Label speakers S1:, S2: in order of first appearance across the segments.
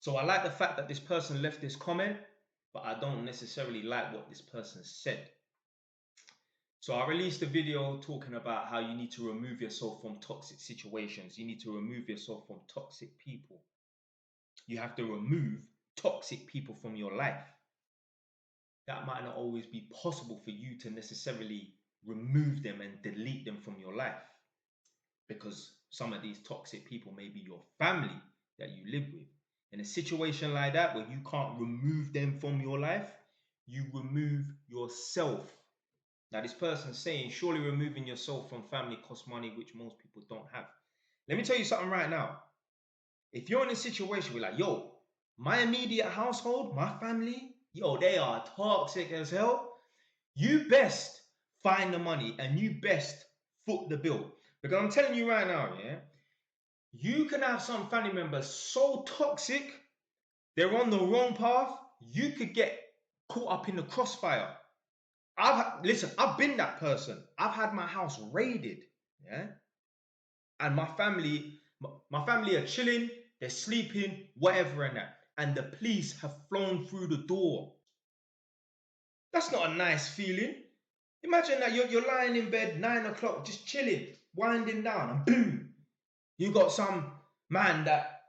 S1: So I like the fact that this person left this comment, but I don't necessarily like what this person said. So I released a video talking about how you need to remove yourself from toxic situations. You need to remove yourself from toxic people. You have to remove toxic people from your life. That might not always be possible for you to necessarily remove them and delete them from your life, because some of these toxic people may be your family that you live with. In a situation like that, where you can't remove them from your life, you remove yourself. Now, this person's saying, surely removing yourself from family costs money, which most people don't have. Let me tell you something right now. If you're in a situation where like, yo, my immediate household, my family, yo, they are toxic as hell, you best find the money and you best foot the bill. Because I'm telling you right now, yeah, you can have some family members so toxic, they're on the wrong path, you could get caught up in the crossfire. Listen, I've been that person. I've had my house raided, yeah, and my family are chilling, they're sleeping, whatever, and that, and the police have flown through the door. That's not a nice feeling. Imagine that you're lying in bed 9 o'clock, just chilling, winding down, and boom, you got some man that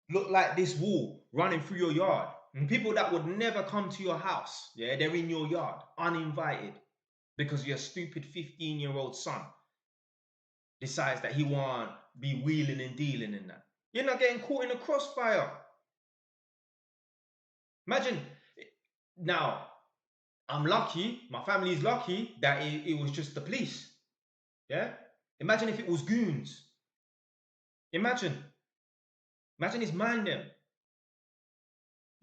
S1: look like this wall running through your yard. And people that would never come to your house, yeah, they're in your yard, uninvited, because your stupid 15-year-old son decides that he want to be wheeling and dealing in that. You're not getting caught in a crossfire. Imagine, now, I'm lucky, my family's lucky that it was just the police. Yeah? Imagine if it was goons. Imagine it's mind them.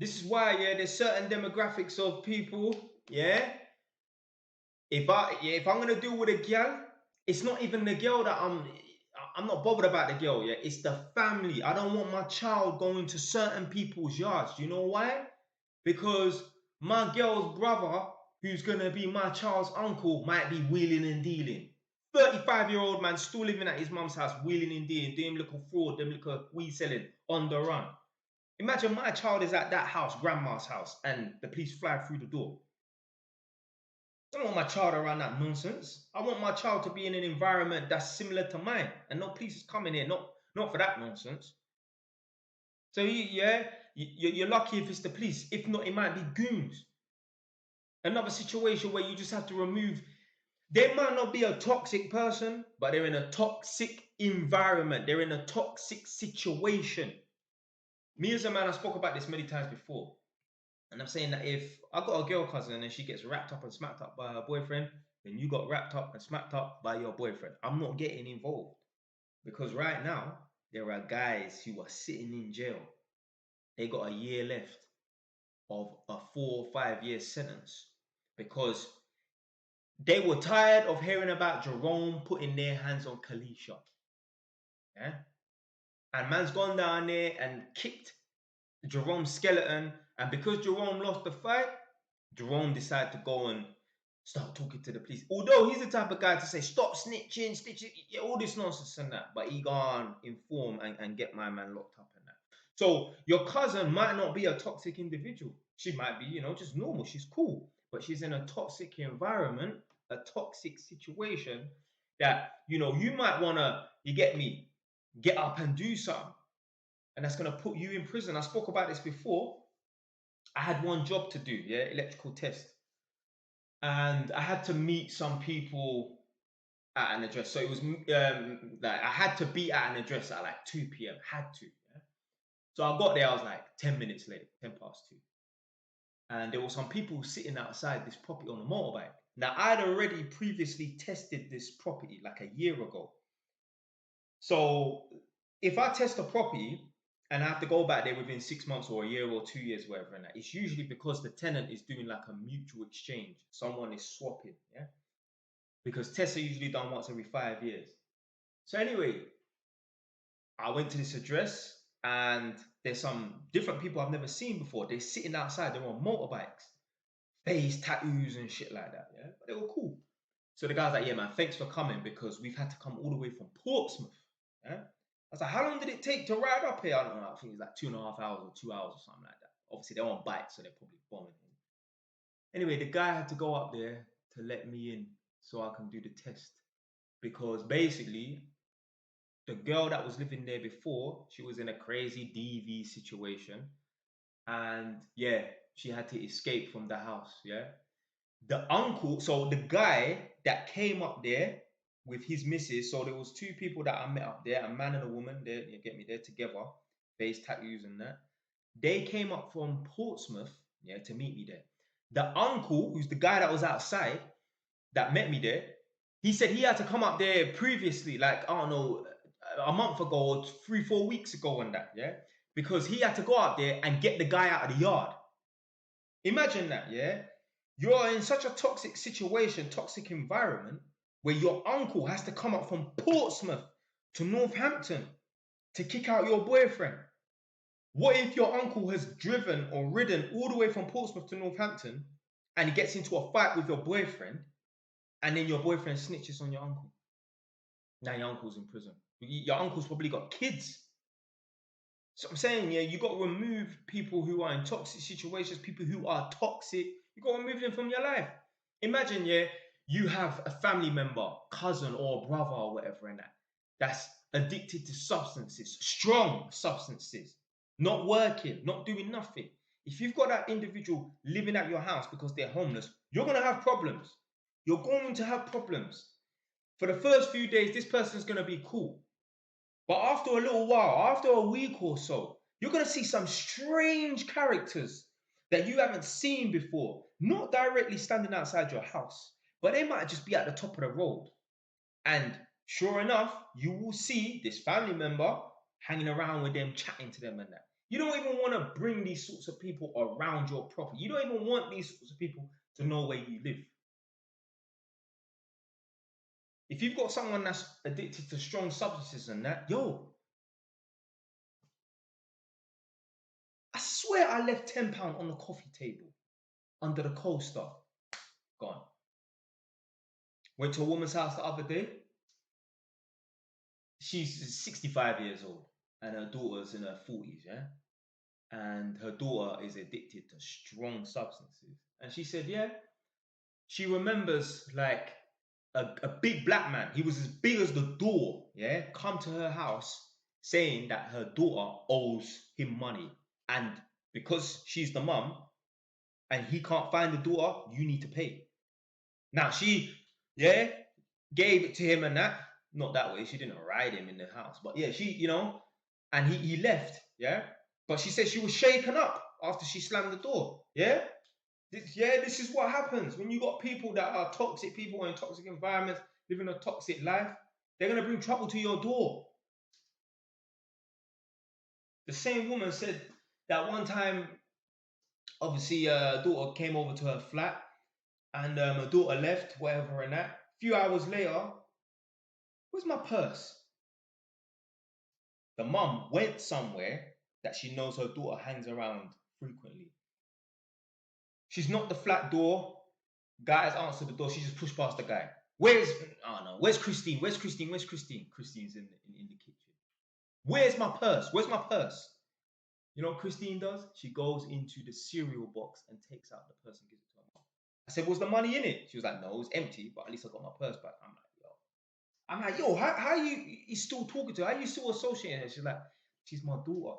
S1: This is why, yeah, there's certain demographics of people, yeah. If I'm gonna deal with a girl, it's not even the girl that I'm not bothered about the girl, yeah. It's the family. I don't want my child going to certain people's yards. Do you know why? Because my girl's brother, who's gonna be my child's uncle, might be wheeling and dealing. 35-year-old man still living at his mum's house, wheeling and dealing, doing little fraud, them little weed selling on the run. Imagine my child is at that house, grandma's house, and the police fly through the door. I don't want my child around that nonsense. I want my child to be in an environment that's similar to mine, and no police is coming here, not for that nonsense. So you're lucky if it's the police. If not, it might be goons. Another situation where you just have to remove. They might not be a toxic person, but they're in a toxic environment. They're in a toxic situation. Me as a man, I spoke about this many times before. And I'm saying that if I got a girl cousin and she gets wrapped up and smacked up by her boyfriend, then you got wrapped up and smacked up by your boyfriend. I'm not getting involved. Because right now, there are guys who are sitting in jail. They got a year left of a 4 or 5 year sentence because they were tired of hearing about Jerome putting their hands on Kalisha. Yeah? And man's gone down there and kicked Jerome's skeleton. And because Jerome lost the fight, Jerome decided to go and start talking to the police. Although he's the type of guy to say, stop snitching, yeah, all this nonsense and that. But he gone inform and get my man locked up and that. So your cousin might not be a toxic individual. She might be, just normal. She's cool. But she's in a toxic environment, a toxic situation that, you might want to, you get me, get up and do something. And that's going to put you in prison. I spoke about this before. I had one job to do, yeah, electrical test. And I had to meet some people at an address. So it was like I had to be at an address at like 2 p.m. Had to, yeah. So I got there, I was like 10 minutes late, 10 past 2. And there were some people sitting outside this property on a motorbike. Now, I'd already previously tested this property like a year ago. So if I test a property and I have to go back there within 6 months or a year or 2 years, whatever, and that, it's usually because the tenant is doing like a mutual exchange. Someone is swapping, yeah? Because tests are usually done once every 5 years. So anyway, I went to this address and there's some different people I've never seen before. They're sitting outside, they're on motorbikes, face tattoos and shit like that, yeah? But they were cool. So the guy's like, yeah, man, thanks for coming because we've had to come all the way from Portsmouth, yeah? was like, how long did it take to ride up here? I don't know. I think it's like 2.5 hours or 2 hours or something like that. Obviously, they're on bikes, so they're probably bombing him. Anyway, the guy had to go up there to let me in so I can do the test. Because basically, the girl that was living there before, she was in a crazy DV situation. And yeah, she had to escape from the house. Yeah. The uncle, so the guy that came up there with his missus, so there was two people that I met up there, a man and a woman, you get me, they're together, face tattoos and that. They came up from Portsmouth, yeah, to meet me there. The uncle, who's the guy that was outside, that met me there, he said he had to come up there previously, like, I don't know, a month ago or 3-4 weeks ago and that, yeah? Because he had to go out there and get the guy out of the yard. Imagine that, yeah? You're in such a toxic situation, toxic environment, where your uncle has to come up from Portsmouth to Northampton to kick out your boyfriend. What if your uncle has driven or ridden all the way from Portsmouth to Northampton and he gets into a fight with your boyfriend and then your boyfriend snitches on your uncle? Now your uncle's in prison. Your uncle's probably got kids. So I'm saying, yeah, you got to remove people who are in toxic situations, people who are toxic. You got to remove them from your life. Imagine, yeah, you have a family member, cousin or brother or whatever, and that's addicted to substances, strong substances, not working, not doing nothing. If you've got that individual living at your house because they're homeless, you're going to have problems. You're going to have problems. For the first few days, this person's going to be cool. But after a little while, after a week or so, you're going to see some strange characters that you haven't seen before, not directly standing outside your house, but they might just be at the top of the road. And sure enough, you will see this family member hanging around with them, chatting to them and that. You don't even want to bring these sorts of people around your property. You don't even want these sorts of people to know where you live. If you've got someone that's addicted to strong substances and that, yo, I swear I left £10 on the coffee table under the coaster. Gone. Went to a woman's house the other day. She's 65 years old and her daughter's in her 40s, yeah? And her daughter is addicted to strong substances. And she said, yeah, she remembers like a big black man. He was as big as the door, yeah? Come to her house saying that her daughter owes him money. And because she's the mum and he can't find the daughter, you need to pay. Now she, yeah, gave it to him and that. Not that way. She didn't ride him in the house. But yeah, she, and he left, yeah? But she said she was shaken up after she slammed the door, yeah? This is what happens when you got people that are toxic, people in toxic environments, living a toxic life. They're going to bring trouble to your door. The same woman said that one time, obviously, her daughter came over to her flat and her daughter left, whatever and that. A few hours later, where's my purse? The mum went somewhere that she knows her daughter hangs around frequently. She's knocked the flat door. Guys answered the door. She just pushed past the guy. Where's Christine? Where's Christine? Christine's in the kitchen. Where's my purse? Where's my purse? You know what Christine does? She goes into the cereal box and takes out the purse and gives it to her mom. I said, was the money in it? She was like, no, it's empty, but at least I got my purse back. I'm like, yo, how you still talking to her? How are you still associating her? She's like, she's my daughter.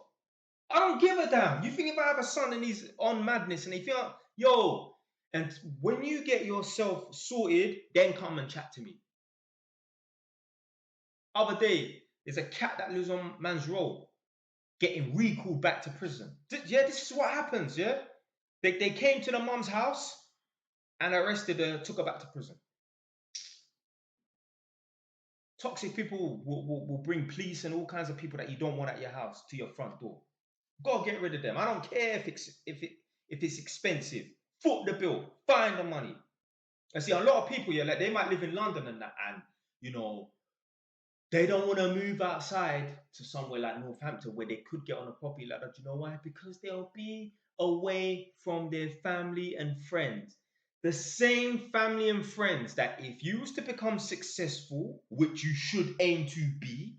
S1: I don't give a damn. You think if I have a son and he's on madness and he feel, yo, and when you get yourself sorted, then come and chat to me. Other day, there's a cat that lives on man's road getting recalled back to prison. Yeah, this is what happens, yeah? They came to the mum's house and arrested her, took her back to prison. Toxic people will bring police and all kinds of people that you don't want at your house to your front door. Go get rid of them. I don't care if it's expensive. Foot the bill. Find the money. I see a lot of people, yeah, like they might live in London and that, and they don't want to move outside to somewhere like Northampton where they could get on a property like that. Do you know why? Because they'll be away from their family and friends. The same family and friends that if you was to become successful, which you should aim to be,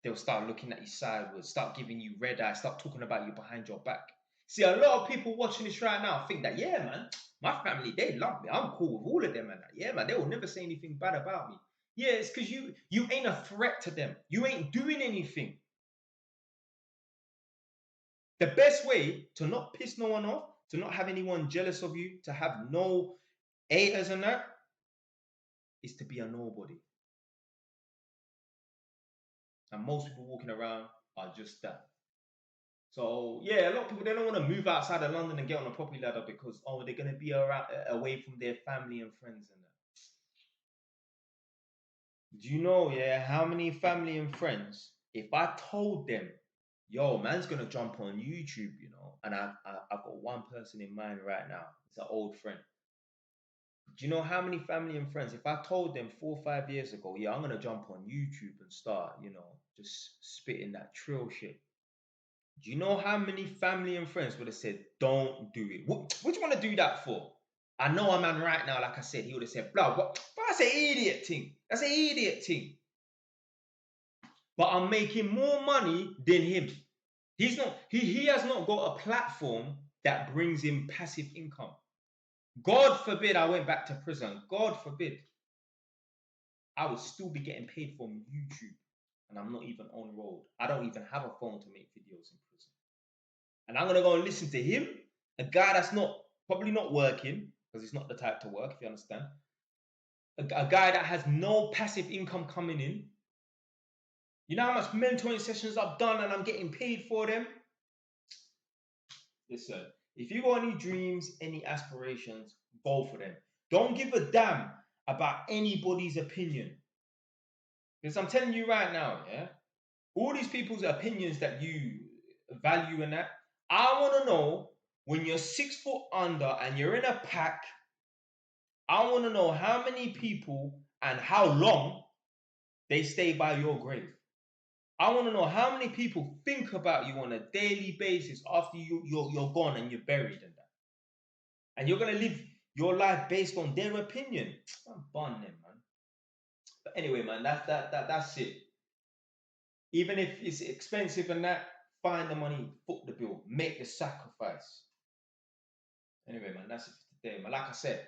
S1: they'll start looking at you sideways, start giving you red eye, start talking about you behind your back. See, a lot of people watching this right now think that, yeah, man, my family, they love me. I'm cool with all of them, and that. Yeah, man, they will never say anything bad about me. Yeah, it's because you ain't a threat to them. You ain't doing anything. The best way to not piss no one off, to not have anyone jealous of you, to have no haters and that, is to be a nobody. And most people walking around are just that. So yeah, a lot of people, they don't want to move outside of London and get on a property ladder because they're gonna be away from their family and friends and that. Do you know, yeah, how many family and friends, if I told them, yo, man's gonna jump on YouTube, and I've got one person in mind right now. It's an old friend. Do you know how many family and friends, if I told them 4 or 5 years ago, yeah, I'm gonna jump on YouTube and start, just spitting that trill shit. Do you know how many family and friends would have said, don't do it? What do you want to do that for? I know a man right now, like I said, he would have said, blah, what? But that's an idiot thing. That's an idiot thing. But I'm making more money than him. He has not got a platform that brings him passive income. God forbid I went back to prison. God forbid. I would still be getting paid from YouTube. And I'm not even on road. I don't even have a phone to make videos in prison. And I'm going to go and listen to him, a guy that's probably not working, because he's not the type to work, if you understand. A guy that has no passive income coming in. You know how much mentoring sessions I've done and I'm getting paid for them? Listen, if you got any dreams, any aspirations, go for them. Don't give a damn about anybody's opinion. Because I'm telling you right now, yeah, all these people's opinions that you value and that, I want to know when you're 6 foot under and you're in a pack, I want to know how many people and how long they stay by your grave. I want to know how many people think about you on a daily basis after you're gone and you're buried and that. And you're going to live your life based on their opinion. I'm bun them, man. But anyway, man, that's it. Even if it's expensive and that, find the money, foot the bill, make the sacrifice. Anyway, man, that's it for today, man. Like I said,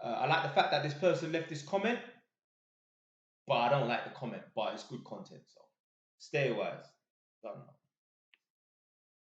S1: I like the fact that this person left this comment, but I don't like the comment, but it's good content, so stay wise. Don't know.